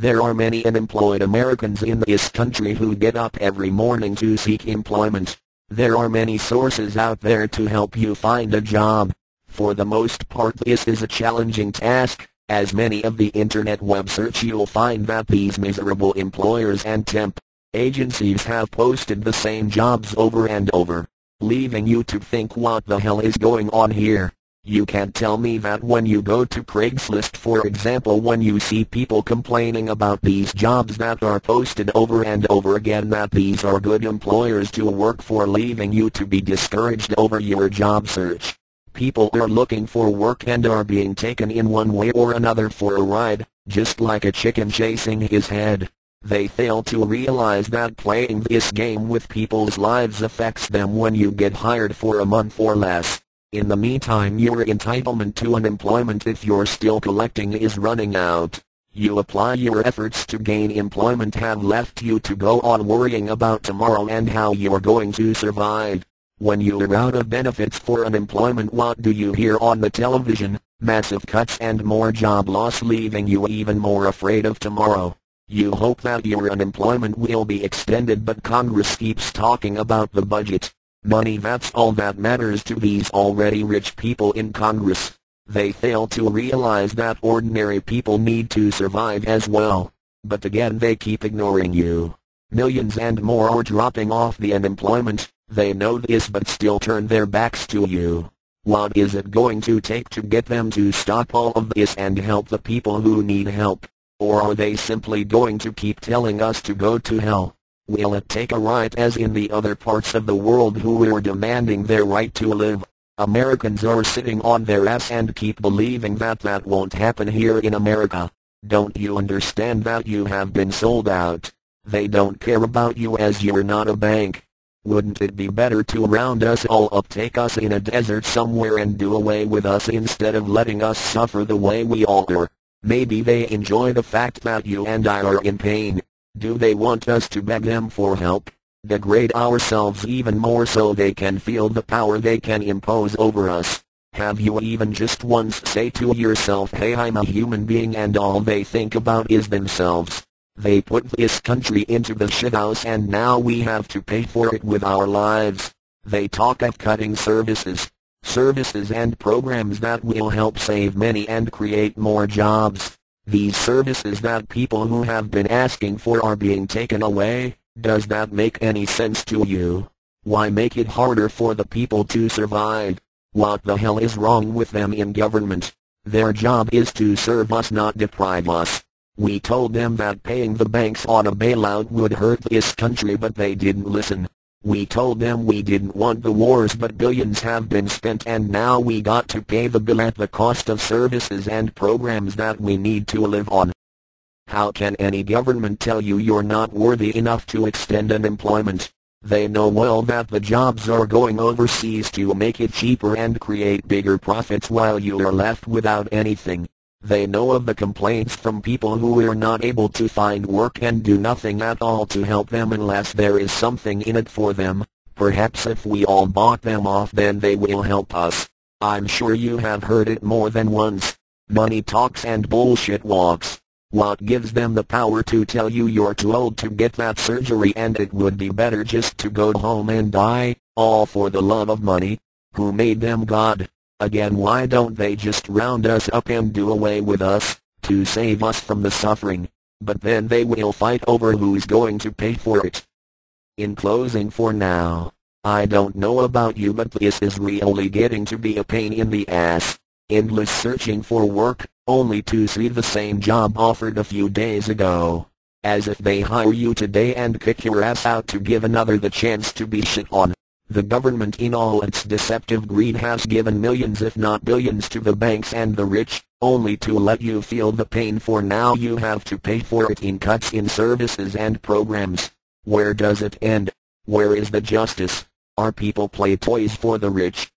There are many unemployed Americans in this country who get up every morning to seek employment. There are many sources out there to help you find a job. For the most part this is a challenging task. As many of the internet web search you'll find that these miserable employers and temp agencies have posted the same jobs over and over, leaving you to think what the hell is going on here. You can't tell me that when you go to Craigslist for example, when you see people complaining about these jobs that are posted over and over again, that these are good employers to work for, leaving you to be discouraged over your job search. People are looking for work and are being taken in one way or another for a ride, just like a chicken chasing his head. They fail to realize that playing this game with people's lives affects them when you get hired for a month or less. In the meantime, your entitlement to unemployment, if you're still collecting, is running out. You apply, your efforts to gain employment have left you to go on worrying about tomorrow and how you're going to survive. When you're out of benefits for unemployment, what do you hear on the television? Massive cuts and more job loss, leaving you even more afraid of tomorrow. You hope that your unemployment will be extended, but Congress keeps talking about the budget. Money, that's all that matters to these already rich people in Congress. They fail to realize that ordinary people need to survive as well. But again, they keep ignoring you. Millions and more are dropping off the unemployment. They know this but still turn their backs to you. What is it going to take to get them to stop all of this and help the people who need help? Or are they simply going to keep telling us to go to hell? Will it take a riot as in the other parts of the world who are demanding their right to live? Americans are sitting on their ass and keep believing that that won't happen here in America. Don't you understand that you have been sold out? They don't care about you as you're not a bank. Wouldn't it be better to round us all up, take us in a desert somewhere and do away with us instead of letting us suffer the way we all are? Maybe they enjoy the fact that you and I are in pain. Do they want us to beg them for help? Degrade ourselves even more so they can feel the power they can impose over us? Have you even just once say to yourself, hey, I'm a human being, and all they think about is themselves? They put this country into the shithouse and now we have to pay for it with our lives. They talk of cutting services and programs that will help save money and create more jobs. These services that people who have been asking for are being taken away. Does that make any sense to you? Why make it harder for the people to survive? What the hell is wrong with them in government? Their job is to serve us, not deprive us. We told them that paying the banks on a bailout would hurt this country, but they didn't listen. We told them we didn't want the wars, but billions have been spent and now we got to pay the bill at the cost of services and programs that we need to live on. How can any government tell you you're not worthy enough to extend unemployment? They know well that the jobs are going overseas to make it cheaper and create bigger profits while you are left without anything. They know of the complaints from people who are not able to find work and do nothing at all to help them unless there is something in it for them. Perhaps if we all bought them off, then they will help us. I'm sure you have heard it more than once. Money talks and bullshit walks. What gives them the power to tell you you're too old to get that surgery and it would be better just to go home and die, all for the love of money? Who made them God? Again, why don't they just round us up and do away with us, to save us from the suffering? But then they will fight over who's going to pay for it. In closing, for now, I don't know about you, but this is really getting to be a pain in the ass. Endless searching for work, only to see the same job offered a few days ago. As if they hire you today and kick your ass out to give another the chance to be shit on. The government in all its deceptive greed has given millions if not billions to the banks and the rich, only to let you feel the pain, for now you have to pay for it in cuts in services and programs. Where does it end? Where is the justice? Our people play toys for the rich.